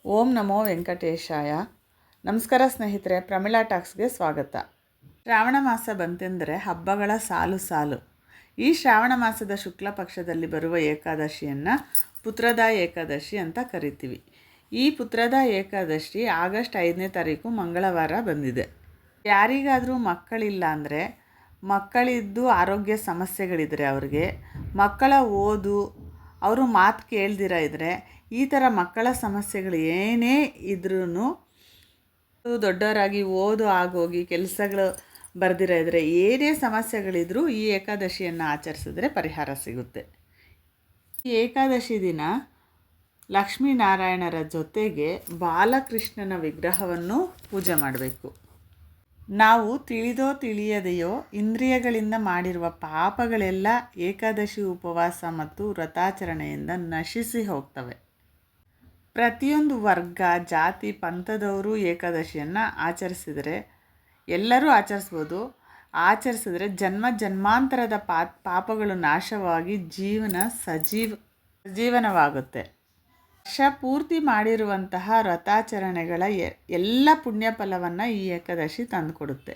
ಓಂ ನಮೋ ವೆಂಕಟೇಶಾಯ. ನಮಸ್ಕಾರ ಸ್ನೇಹಿತರೆ, ಪ್ರಮಿಳಾ ಟಾಕ್ಸ್ಗೆ ಸ್ವಾಗತ. ಶ್ರಾವಣ ಮಾಸ ಬಂತೆಂದರೆ ಹಬ್ಬಗಳ ಸಾಲು ಸಾಲು. ಈ ಶ್ರಾವಣ ಮಾಸದ ಶುಕ್ಲ ಪಕ್ಷದಲ್ಲಿ ಬರುವ ಏಕಾದಶಿಯನ್ನು ಪುತ್ರದಾ ಏಕಾದಶಿ ಅಂತ ಕರಿತೀವಿ. ಈ ಪುತ್ರದಾ ಏಕಾದಶಿ ಆಗಸ್ಟ್ 5ನೇ ತಾರೀಕು ಮಂಗಳವಾರ ಬಂದಿದೆ. ಯಾರಿಗಾದರೂ ಮಕ್ಕಳಿಲ್ಲ ಅಂದರೆ, ಮಕ್ಕಳಿದ್ದು ಆರೋಗ್ಯ ಸಮಸ್ಯೆಗಳಿದ್ರೆ ಅವ್ರಿಗೆ, ಮಕ್ಕಳ ಓದು ಅವರು ಮಾತು ಕೇಳ್ದಿರ ಇದ್ದರೆ, ಈ ಥರ ಮಕ್ಕಳ ಸಮಸ್ಯೆಗಳು ಏನೇ ಇದ್ರೂ, ದೊಡ್ಡವರಾಗಿ ಓದು ಆಗೋಗಿ ಕೆಲಸಗಳು ಬರ್ದಿರ ಇದ್ದರೆ, ಏನೇ ಸಮಸ್ಯೆಗಳಿದ್ರೂ ಈ ಏಕಾದಶಿಯನ್ನು ಆಚರಿಸಿದ್ರೆ ಪರಿಹಾರ ಸಿಗುತ್ತೆ. ಈ ಏಕಾದಶಿ ದಿನ ಲಕ್ಷ್ಮೀನಾರಾಯಣರ ಜೊತೆಗೆ ಬಾಲಕೃಷ್ಣನ ವಿಗ್ರಹವನ್ನು ಪೂಜೆ ಮಾಡಬೇಕು. ನಾವು ತಿಳಿದೋ ತಿಳಿಯದೆಯೋ ಇಂದ್ರಿಯಗಳಿಂದ ಮಾಡಿರುವ ಪಾಪಗಳೆಲ್ಲ ಏಕಾದಶಿ ಉಪವಾಸ ಮತ್ತು ವ್ರತಾಚರಣೆಯಿಂದ ನಶಿಸಿ ಹೋಗ್ತವೆ. ಪ್ರತಿಯೊಂದು ವರ್ಗ, ಜಾತಿ, ಪಂಥದವರು ಏಕಾದಶಿಯನ್ನು ಆಚರಿಸಿದರೆ, ಎಲ್ಲರೂ ಆಚರಿಸಿದ್ರೆ ಜನ್ಮ ಜನ್ಮಾಂತರದ ಪಾಪಗಳು ನಾಶವಾಗಿ ಜೀವನ ಸಜೀವನವಾಗುತ್ತೆ. ವರ್ಷ ಪೂರ್ತಿ ಮಾಡಿರುವಂತಹ ವ್ರತಾಚರಣೆಗಳ ಎಲ್ಲ ಪುಣ್ಯ ಫಲವನ್ನು ಈ ಏಕಾದಶಿ ತಂದುಕೊಡುತ್ತೆ.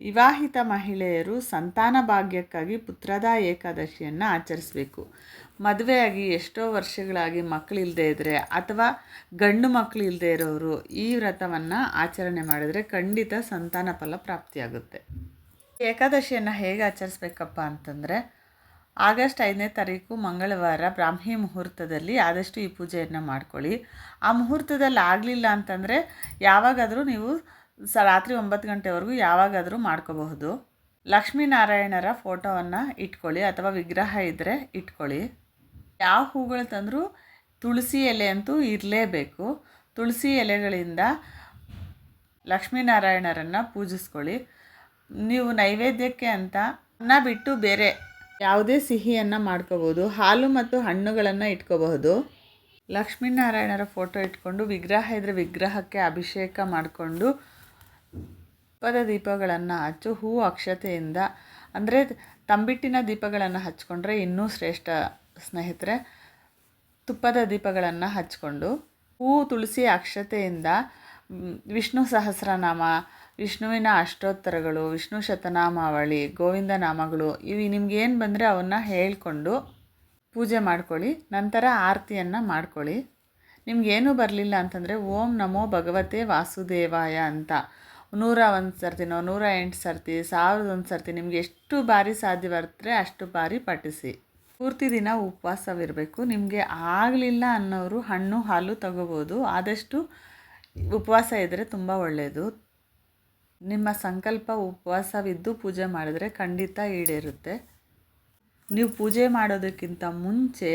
ವಿವಾಹಿತ ಮಹಿಳೆಯರು ಸಂತಾನ ಭಾಗ್ಯಕ್ಕಾಗಿ ಪುತ್ರದಾ ಏಕಾದಶಿಯನ್ನು ಆಚರಿಸಬೇಕು. ಮದುವೆಯಾಗಿ ಎಷ್ಟೋ ವರ್ಷಗಳಾಗಿ ಮಕ್ಕಳಿಲ್ಲದೆ ಇದ್ದರೆ ಅಥವಾ ಗಂಡು ಮಕ್ಕಳು ಇಲ್ಲದೆ ಇರೋರು ಈ ವ್ರತವನ್ನು ಆಚರಣೆ ಮಾಡಿದರೆ ಖಂಡಿತ ಸಂತಾನ ಫಲ ಪ್ರಾಪ್ತಿಯಾಗುತ್ತೆ. ಏಕಾದಶಿಯನ್ನು ಹೇಗೆ ಆಚರಿಸ್ಬೇಕಪ್ಪ ಅಂತಂದರೆ, ಆಗಸ್ಟ್ 5ನೇ ತಾರೀಕು ಮಂಗಳವಾರ ಬ್ರಾಹ್ಮಿ ಮುಹೂರ್ತದಲ್ಲಿ ಆದಷ್ಟು ಈ ಪೂಜೆಯನ್ನು ಮಾಡ್ಕೊಳ್ಳಿ. ಆ ಮುಹೂರ್ತದಲ್ಲಿ ಆಗಲಿಲ್ಲ ಅಂತಂದರೆ ಯಾವಾಗಾದರೂ ನೀವು ರಾತ್ರಿ 9 ಗಂಟೆವರೆಗೂ ಯಾವಾಗಾದರೂ ಮಾಡ್ಕೋಬಹುದು. ಲಕ್ಷ್ಮೀನಾರಾಯಣರ ಫೋಟೋವನ್ನು ಇಟ್ಕೊಳ್ಳಿ ಅಥವಾ ವಿಗ್ರಹ ಇದ್ದರೆ ಇಟ್ಕೊಳ್ಳಿ. ಯಾವ ಹೂಗಳು ತಂದರೂ ತುಳಸಿ ಎಲೆ ಅಂತೂ ಇರಲೇಬೇಕು. ತುಳಸಿ ಎಲೆಗಳಿಂದ ಲಕ್ಷ್ಮೀನಾರಾಯಣರನ್ನು ಪೂಜಿಸ್ಕೊಳ್ಳಿ. ನೀವು ನೈವೇದ್ಯಕ್ಕೆ ಅಂತ ಅನ್ನ ಬಿಟ್ಟು ಬೇರೆ ಯಾವುದೇ ಸಿಹಿಯನ್ನು ಮಾಡ್ಕೋಬೋದು. ಹಾಲು ಮತ್ತು ಹಣ್ಣುಗಳನ್ನು ಇಟ್ಕೋಬಹುದು. ಲಕ್ಷ್ಮೀನಾರಾಯಣರ ಫೋಟೋ ಇಟ್ಕೊಂಡು ವಿಗ್ರಹ ಇದ್ದರೆ ವಿಗ್ರಹಕ್ಕೆ ಅಭಿಷೇಕ ಮಾಡಿಕೊಂಡು ತುಪ್ಪದ ದೀಪಗಳನ್ನು ಹಚ್ಚು. ಹೂವು ಅಕ್ಷತೆಯಿಂದ ಅಂದರೆ ತಂಬಿಟ್ಟಿನ ದೀಪಗಳನ್ನು ಹಚ್ಕೊಂಡ್ರೆ ಇನ್ನೂ ಶ್ರೇಷ್ಠ ಸ್ನೇಹಿತರೆ. ತುಪ್ಪದ ದೀಪಗಳನ್ನು ಹಚ್ಕೊಂಡು ಹೂವು, ತುಳಸಿ, ಅಕ್ಷತೆಯಿಂದ ವಿಷ್ಣು ಸಹಸ್ರನಾಮ, ವಿಷ್ಣುವಿನ ಅಷ್ಟೋತ್ತರಗಳು, ವಿಷ್ಣು ಶತನಾಮಾವಳಿ, ಗೋವಿಂದ ನಾಮಗಳು ಇವು ನಿಮಗೇನು ಬಂದರೆ ಅವನ್ನು ಹೇಳ್ಕೊಂಡು ಪೂಜೆ ಮಾಡ್ಕೊಳ್ಳಿ. ನಂತರ ಆರತಿಯನ್ನು ಮಾಡ್ಕೊಳ್ಳಿ. ನಿಮಗೇನೂ ಬರಲಿಲ್ಲ ಅಂತಂದರೆ ಓಂ ನಮೋ ಭಗವತೆ ವಾಸುದೇವಾಯ ಅಂತ 101 ಸರ್ತಿನೋ 108 ಸರ್ತಿ 1001 ಸರ್ತಿ ನಿಮಗೆ ಎಷ್ಟು ಬಾರಿ ಸಾಧ್ಯವಾದರೆ ಅಷ್ಟು ಬಾರಿ ಪಠಿಸಿ. ಪೂರ್ತಿ ದಿನ ಉಪವಾಸವಿರಬೇಕು. ನಿಮಗೆ ಆಗಲಿಲ್ಲ ಅನ್ನೋರು ಹಣ್ಣು ಹಾಲು ತಗೋಬೋದು. ಆದಷ್ಟು ಉಪವಾಸ ಇದ್ದರೆ ತುಂಬ ಒಳ್ಳೆಯದು. ನಿಮ್ಮ ಸಂಕಲ್ಪ ಉಪವಾಸವಿದ್ದು ಪೂಜೆ ಮಾಡಿದ್ರೆ ಖಂಡಿತ ಈಡೇರುತ್ತೆ. ನೀವು ಪೂಜೆ ಮಾಡೋದಕ್ಕಿಂತ ಮುಂಚೆ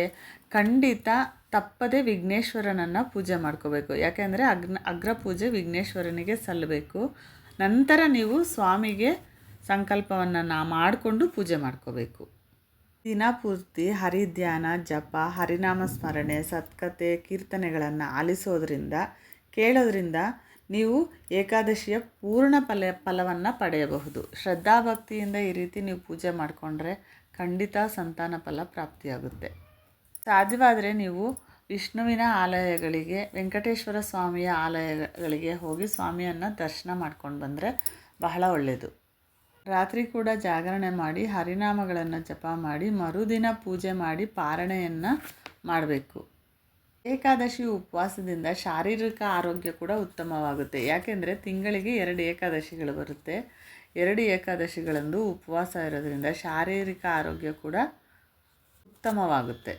ಖಂಡಿತ ತಪ್ಪದೆ ವಿಘ್ನೇಶ್ವರನನ್ನು ಪೂಜೆ ಮಾಡ್ಕೋಬೇಕು. ಯಾಕೆಂದರೆ ಅಗ್ರ ಪೂಜೆ ವಿಘ್ನೇಶ್ವರನಿಗೆ ಸಲ್ಲಬೇಕು. ನಂತರ ನೀವು ಸ್ವಾಮಿಗೆ ಸಂಕಲ್ಪವನ್ನು ಮಾಡಿಕೊಂಡು ಪೂಜೆ ಮಾಡ್ಕೋಬೇಕು. ದಿನ ಪೂರ್ತಿ ಹರಿಧ್ಯಾನ, ಜಪ, ಹರಿನಾಮ ಸ್ಮರಣೆ, ಸತ್ಕತೆ, ಕೀರ್ತನೆಗಳನ್ನು ಆಲಿಸೋದ್ರಿಂದ ಕೇಳೋದ್ರಿಂದ ನೀವು ಏಕಾದಶಿಯ ಪೂರ್ಣ ಫಲವನ್ನು ಪಡೆಯಬಹುದು. ಶ್ರದ್ಧಾಭಕ್ತಿಯಿಂದ ಈ ರೀತಿ ನೀವು ಪೂಜೆ ಮಾಡಿಕೊಂಡ್ರೆ ಖಂಡಿತ ಸಂತಾನ ಫಲ ಪ್ರಾಪ್ತಿಯಾಗುತ್ತೆ. ಸಾಧ್ಯವಾದರೆ ನೀವು ವಿಷ್ಣುವಿನ ಆಲಯಗಳಿಗೆ, ವೆಂಕಟೇಶ್ವರ ಸ್ವಾಮಿಯ ಆಲಯಗಳಿಗೆ ಹೋಗಿ ಸ್ವಾಮಿಯನ್ನು ದರ್ಶನ ಮಾಡ್ಕೊಂಡು ಬಂದರೆ ಬಹಳ ಒಳ್ಳೆಯದು. ರಾತ್ರಿ ಕೂಡ ಜಾಗರಣೆ ಮಾಡಿ ಹರಿನಾಮಗಳನ್ನು ಜಪ ಮಾಡಿ ಮರುದಿನ ಪೂಜೆ ಮಾಡಿ ಪಾರಣೆಯನ್ನು ಮಾಡಬೇಕು. ಏಕಾದಶಿ ಉಪವಾಸದಿಂದ ಶಾರೀರಿಕ ಆರೋಗ್ಯ ಕೂಡ ಉತ್ತಮವಾಗುತ್ತೆ. ಯಾಕೆಂದರೆ ತಿಂಗಳಿಗೆ 2 ಏಕಾದಶಿಗಳು ಬರುತ್ತೆ. 2 ಏಕಾದಶಿಗಳಂದು ಉಪವಾಸ ಇರೋದ್ರಿಂದ ಶಾರೀರಿಕ ಆರೋಗ್ಯ ಕೂಡ ಉತ್ತಮವಾಗುತ್ತೆ.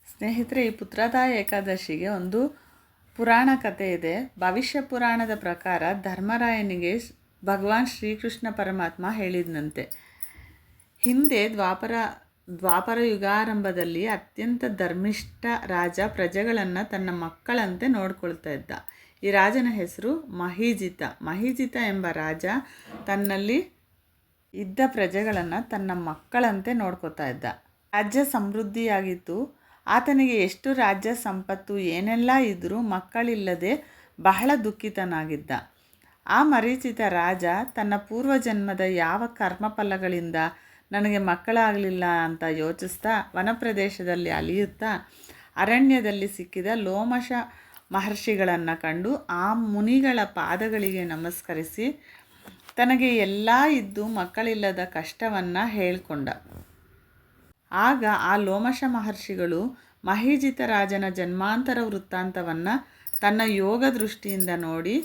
ಸ್ನೇಹಿತರೆ, ಈ ಪುತ್ರದಾ ಏಕಾದಶಿಗೆ ಒಂದು ಪುರಾಣ ಕಥೆ ಇದೆ. ಭವಿಷ್ಯ ಪುರಾಣದ ಪ್ರಕಾರ ಧರ್ಮರಾಯನಿಗೆ ಭಗವಾನ್ ಶ್ರೀಕೃಷ್ಣ ಪರಮಾತ್ಮ ಹೇಳಿದಂತೆ, ಹಿಂದೆ ದ್ವಾಪರ ಯುಗಾರಂಭದಲ್ಲಿ ಅತ್ಯಂತ ಧರ್ಮಿಷ್ಠ ರಾಜ ಪ್ರಜೆಗಳನ್ನು ತನ್ನ ಮಕ್ಕಳಂತೆ ನೋಡ್ಕೊಳ್ತಾ ಇದ್ದ. ಈ ರಾಜನ ಹೆಸರು ಮಹೀಜಿತ ಎಂಬ ರಾಜ ತನ್ನಲ್ಲಿ ಇದ್ದ ಪ್ರಜೆಗಳನ್ನು ತನ್ನ ಮಕ್ಕಳಂತೆ ನೋಡ್ಕೋತಾ ಇದ್ದ. ರಾಜ್ಯ ಸಮೃದ್ಧಿಯಾಗಿತ್ತು. ಆತನಿಗೆ ಎಷ್ಟು ರಾಜ್ಯ ಸಂಪತ್ತು ಏನೆಲ್ಲ ಇದ್ದರೂ ಮಕ್ಕಳಿಲ್ಲದೆ ಬಹಳ ದುಃಖಿತನಾಗಿದ್ದ. ಆ ಮರೀಚಿತ ರಾಜ ತನ್ನ ಪೂರ್ವಜನ್ಮದ ಯಾವ ಕರ್ಮಫಲಗಳಿಂದ ನನಗೆ ಮಕ್ಕಳಾಗಲಿಲ್ಲ ಅಂತ ಯೋಚಿಸ್ತಾ ವನಪ್ರದೇಶದಲ್ಲಿ ಅಲಿಯುತ್ತಾ ಅರಣ್ಯದಲ್ಲಿ ಸಿಕ್ಕಿದ ಲೋಮಶ ಮಹರ್ಷಿಗಳನ್ನು ಕಂಡು ಆ ಮುನಿಗಳ ಪಾದಗಳಿಗೆ ನಮಸ್ಕರಿಸಿ ತನಗೆ ಎಲ್ಲ ಇದ್ದು ಮಕ್ಕಳಿಲ್ಲದ ಕಷ್ಟವನ್ನು ಹೇಳಿಕೊಂಡ. ಆಗ ಆ ಲೋಮಶ ಮಹರ್ಷಿಗಳು ಮಹೀಜಿತ ರಾಜನ ಜನ್ಮಾಂತರ ವೃತ್ತಾಂತವನ್ನು ತನ್ನ ಯೋಗ ದೃಷ್ಟಿಯಿಂದ ನೋಡಿ,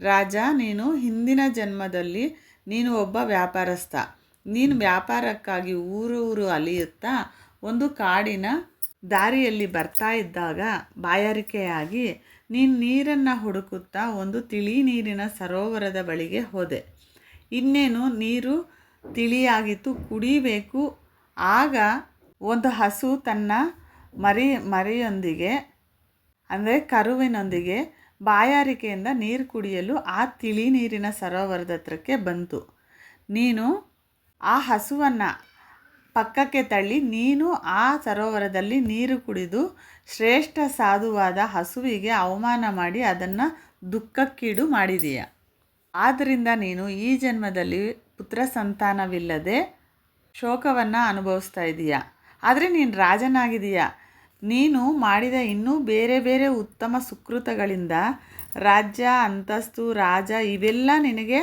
ರಾಜ, ನೀನು ಹಿಂದಿನ ಜನ್ಮದಲ್ಲಿ ನೀನು ಒಬ್ಬ ವ್ಯಾಪಾರಸ್ಥ. ನೀನು ವ್ಯಾಪಾರಕ್ಕಾಗಿ ಊರು ಅಲಿಯುತ್ತಾ ಒಂದು ಕಾಡಿನ ದಾರಿಯಲ್ಲಿ ಬರ್ತಾ ಇದ್ದಾಗ ಬಾಯಾರಿಕೆಯಾಗಿ ನೀನು ನೀರನ್ನು ಹುಡುಕುತ್ತಾ ಒಂದು ತಿಳಿ ನೀರಿನ ಸರೋವರದ ಬಳಿಗೆ ಹೋದೆ. ಇನ್ನೇನು ನೀರು ತಿಳಿಯಾಗಿತ್ತು, ಕುಡಿಬೇಕು. ಆಗ ಒಂದು ಹಸು ತನ್ನ ಮರಿಯೊಂದಿಗೆ ಅಂದರೆ ಕರುವಿನೊಂದಿಗೆ ಬಾಯಾರಿಕೆಯಿಂದ ನೀರು ಕುಡಿಯಲು ಆ ತಿಳಿ ನೀರಿನ ಸರೋವರದ ಹತ್ರಕ್ಕೆ ಬಂತು. ನೀನು ಆ ಹಸುವನ್ನು ಪಕ್ಕಕ್ಕೆ ತಳ್ಳಿ ನೀನು ಆ ಸರೋವರದಲ್ಲಿ ನೀರು ಕುಡಿದು ಶ್ರೇಷ್ಠ ಸಾಧುವಾದ ಹಸುವಿಗೆ ಅವಮಾನ ಮಾಡಿ ಅದನ್ನು ದುಃಖಕ್ಕೀಡು ಮಾಡಿದೀಯ. ಆದ್ದರಿಂದ ನೀನು ಈ ಜನ್ಮದಲ್ಲಿ ಪುತ್ರ ಸಂತಾನವಿಲ್ಲದೆ ಶೋಕವನ್ನು ಅನುಭವಿಸ್ತಾ ಇದೀಯ. ಆದರೆ ನೀನು ರಾಜನಾಗಿದೀಯ. ನೀನು ಮಾಡಿದ ಇನ್ನೂ ಬೇರೆ ಬೇರೆ ಉತ್ತಮ ಸುಕೃತಗಳಿಂದ ರಾಜ್ಯ, ಅಂತಸ್ತು, ರಾಜ ಇವೆಲ್ಲ ನಿನಗೆ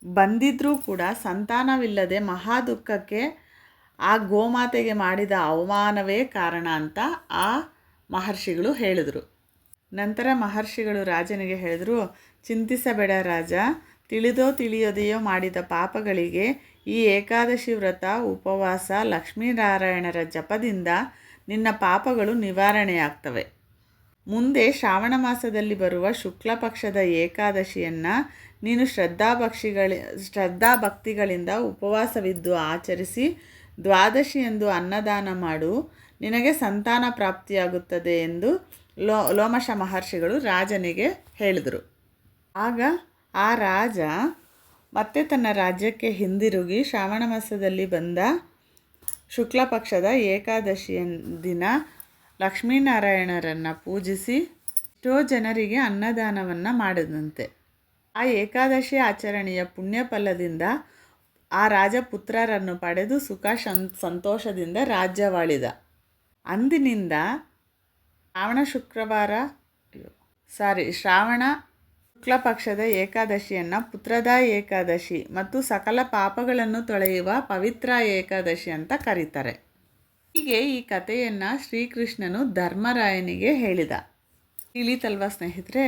ಬಂದಿದ್ರೂ ಕೂಡ ಸಂತಾನವಿಲ್ಲದೆ ಮಹಾ ದುಃಖಕ್ಕೆ ಆ ಗೋಮಾತೆಗೆ ಮಾಡಿದ ಅವಮಾನವೇ ಕಾರಣ ಅಂತ ಆ ಮಹರ್ಷಿಗಳು ಹೇಳಿದರು. ನಂತರ ಮಹರ್ಷಿಗಳು ರಾಜನಿಗೆ ಹೇಳಿದರು, ಚಿಂತಿಸಬೇಡ ರಾಜ, ತಿಳಿದೋ ತಿಳಿಯದೆಯೋ ಮಾಡಿದ ಪಾಪಗಳಿಗೆ ಈ ಏಕಾದಶಿ ವ್ರತ, ಉಪವಾಸ, ಲಕ್ಷ್ಮೀನಾರಾಯಣರ ಜಪದಿಂದ ನಿನ್ನ ಪಾಪಗಳು ನಿವಾರಣೆಯಾಗ್ತವೆ. ಮುಂದೆ ಶ್ರಾವಣ ಮಾಸದಲ್ಲಿ ಬರುವ ಶುಕ್ಲ ಪಕ್ಷದ ಏಕಾದಶಿಯನ್ನು ನೀನು ಶ್ರದ್ಧಾಭಕ್ತಿಗಳಿಂದ ಉಪವಾಸವಿದ್ದು ಆಚರಿಸಿ ದ್ವಾದಶಿಯಂದು ಅನ್ನದಾನ ಮಾಡು, ನಿನಗೆ ಸಂತಾನ ಪ್ರಾಪ್ತಿಯಾಗುತ್ತದೆ ಎಂದು ಲೋಮಶ ಮಹರ್ಷಿಗಳು ರಾಜನಿಗೆ ಹೇಳಿದರು. ಆಗ ಆ ರಾಜ ಮತ್ತೆ ತನ್ನ ರಾಜ್ಯಕ್ಕೆ ಹಿಂದಿರುಗಿ ಶ್ರಾವಣ ಮಾಸದಲ್ಲಿ ಬಂದ ಶುಕ್ಲ ಪಕ್ಷದ ಏಕಾದಶಿಯ ದಿನ ಲಕ್ಷ್ಮೀನಾರಾಯಣರನ್ನು ಪೂಜಿಸಿ ಎಷ್ಟೋ ಜನರಿಗೆ ಅನ್ನದಾನವನ್ನು ಮಾಡಿದಂತೆ. ಆ ಏಕಾದಶಿ ಆಚರಣೆಯ ಪುಣ್ಯ ಫಲದಿಂದ ಆ ರಾಜ ಪುತ್ರರನ್ನು ಪಡೆದು ಸುಖ ಸಂತೋಷದಿಂದ ರಾಜ್ಯವಾಳಿದ. ಅಂದಿನಿಂದ ಶ್ರಾವಣ ಶುಕ್ಲ ಪಕ್ಷದ ಏಕಾದಶಿಯನ್ನು ಪುತ್ರದ ಏಕಾದಶಿ ಮತ್ತು ಸಕಲ ಪಾಪಗಳನ್ನು ತೊಳೆಯುವ ಪವಿತ್ರ ಏಕಾದಶಿ ಅಂತ ಕರೀತಾರೆ. ಹೀಗೆ ಈ ಕಥೆಯನ್ನು ಶ್ರೀಕೃಷ್ಣನು ಧರ್ಮರಾಯನಿಗೆ ಹೇಳಿದ. ತಿಳಿತಲ್ವ ಸ್ನೇಹಿತರೆ?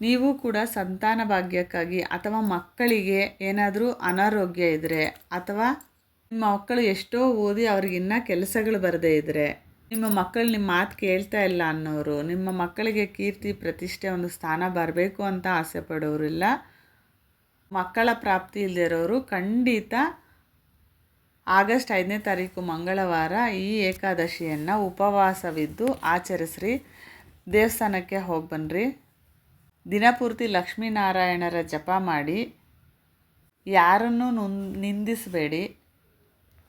ನೀವು ಕೂಡ ಸಂತಾನ ಭಾಗ್ಯಕ್ಕಾಗಿ ಅಥವಾ ಮಕ್ಕಳಿಗೆ ಏನಾದರೂ ಅನಾರೋಗ್ಯ ಇದ್ದರೆ, ಅಥವಾ ನಿಮ್ಮ ಮಕ್ಕಳು ಎಷ್ಟೋ ಓದಿ ಅವ್ರಿಗಿನ್ನ ಕೆಲಸಗಳು ಬರದೇ ಇದ್ದರೆ, ನಿಮ್ಮ ಮಕ್ಕಳು ನಿಮ್ಮ ಮಾತು ಕೇಳ್ತಾ ಇಲ್ಲ ಅನ್ನೋರು, ನಿಮ್ಮ ಮಕ್ಕಳಿಗೆ ಕೀರ್ತಿ ಪ್ರತಿಷ್ಠೆ ಒಂದು ಸ್ಥಾನ ಬರಬೇಕು ಅಂತ ಆಸೆ ಪಡೋರು, ಇಲ್ಲ ಮಕ್ಕಳ ಪ್ರಾಪ್ತಿ ಇಲ್ಲದೆ ಇರೋರು ಖಂಡಿತ ಆಗಸ್ಟ್ 5ನೇ ತಾರೀಕು ಮಂಗಳವಾರ ಈ ಏಕಾದಶಿಯನ್ನು ಉಪವಾಸವಿದ್ದು ಆಚರಿಸ್ರಿ. ದೇವಸ್ಥಾನಕ್ಕೆ ಹೋಗಿ ಬನ್ನಿರಿ. ದಿನಪೂರ್ತಿ ಲಕ್ಷ್ಮೀನಾರಾಯಣರ ಜಪ ಮಾಡಿ, ಯಾರನ್ನೂ ನಿಂದಿಸಬೇಡಿ,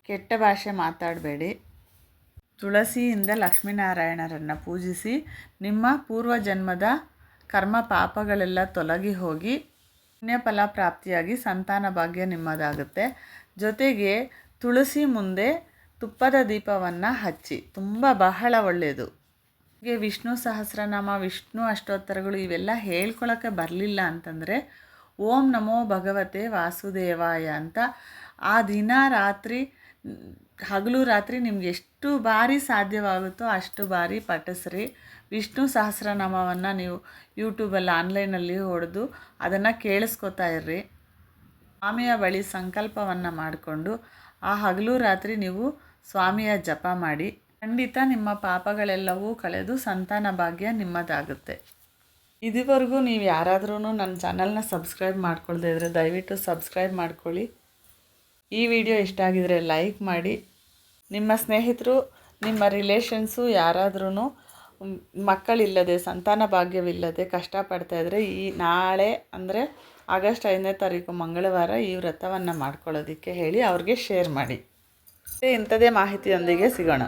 ಕೆಟ್ಟ ಭಾಷೆ ಮಾತಾಡಬೇಡಿ. ತುಳಸಿಯಿಂದ ಲಕ್ಷ್ಮೀನಾರಾಯಣರನ್ನು ಪೂಜಿಸಿ ನಿಮ್ಮ ಪೂರ್ವಜನ್ಮದ ಕರ್ಮ ಪಾಪಗಳೆಲ್ಲ ತೊಲಗಿ ಹೋಗಿ ಪುಣ್ಯಫಲ ಪ್ರಾಪ್ತಿಯಾಗಿ ಸಂತಾನ ಭಾಗ್ಯ ನಿಮ್ಮದಾಗುತ್ತೆ. ಜೊತೆಗೆ ತುಳಸಿ ಮುಂದೆ ತುಪ್ಪದ ದೀಪವನ್ನು ಹಚ್ಚಿ, ಬಹಳ ಒಳ್ಳೆಯದು. ಹೀಗೆ ವಿಷ್ಣು ಸಹಸ್ರನಾಮ, ವಿಷ್ಣು ಅಷ್ಟೋತ್ತರಗಳು ಇವೆಲ್ಲ ಹೇಳ್ಕೊಳ್ಳೋಕ್ಕೆ ಬರಲಿಲ್ಲ ಅಂತಂದರೆ ಓಂ ನಮೋ ಭಗವತೆ ವಾಸುದೇವಾಯ ಅಂತ ಆ ದಿನ ರಾತ್ರಿ, ಹಗಲು ರಾತ್ರಿ ನಿಮ್ಗೆ ಎಷ್ಟು ಬಾರಿ ಸಾಧ್ಯವಾಗುತ್ತೋ ಅಷ್ಟು ಬಾರಿ ಪಠಿಸ್ರಿ. ವಿಷ್ಣು ಸಹಸ್ರನಾಮವನ್ನು ನೀವು ಯೂಟ್ಯೂಬಲ್ಲಿ ಆನ್ಲೈನಲ್ಲಿ ಹೊಡೆದು ಅದನ್ನು ಕೇಳಿಸ್ಕೊತಾ ಇರ್ರಿ. ಸ್ವಾಮಿಯ ಬಳಿ ಸಂಕಲ್ಪವನ್ನು ಮಾಡಿಕೊಂಡು ಆ ಹಗಲು ರಾತ್ರಿ ನೀವು ಸ್ವಾಮಿಯ ಜಪ ಮಾಡಿ. ಖಂಡಿತ ನಿಮ್ಮ ಪಾಪಗಳೆಲ್ಲವೂ ಕಳೆದು ಸಂತಾನ ಭಾಗ್ಯ ನಿಮ್ಮದಾಗುತ್ತೆ. ಇದುವರೆಗೂ ನೀವು ಯಾರಾದ್ರೂ ನನ್ನ ಚಾನಲ್ನ ಸಬ್ಸ್ಕ್ರೈಬ್ ಮಾಡ್ಕೊಳ್ದೇ ಇದ್ದರೆ ದಯವಿಟ್ಟು ಸಬ್ಸ್ಕ್ರೈಬ್ ಮಾಡ್ಕೊಳ್ಳಿ. ಈ ವಿಡಿಯೋ ಇಷ್ಟ ಆಗಿದರೆ ಲೈಕ್ ಮಾಡಿ. ನಿಮ್ಮ ಸ್ನೇಹಿತರು, ನಿಮ್ಮ ರಿಲೇಷನ್ಸು ಯಾರಾದ್ರೂ ಮಕ್ಕಳಿಲ್ಲದೆ, ಸಂತಾನ ಭಾಗ್ಯವಿಲ್ಲದೆ ಕಷ್ಟಪಡ್ತಾಯಿದ್ರೆ ನಾಳೆ ಅಂದರೆ ಆಗಸ್ಟ್ 5ನೇ ತಾರೀಕು ಮಂಗಳವಾರ ಈ ವ್ರತವನ್ನು ಮಾಡ್ಕೊಳ್ಳೋದಕ್ಕೆ ಹೇಳಿ ಅವ್ರಿಗೆ ಶೇರ್ ಮಾಡಿ. ಇಂಥದೇ ಮಾಹಿತಿಯೊಂದಿಗೆ ಸಿಗೋಣ.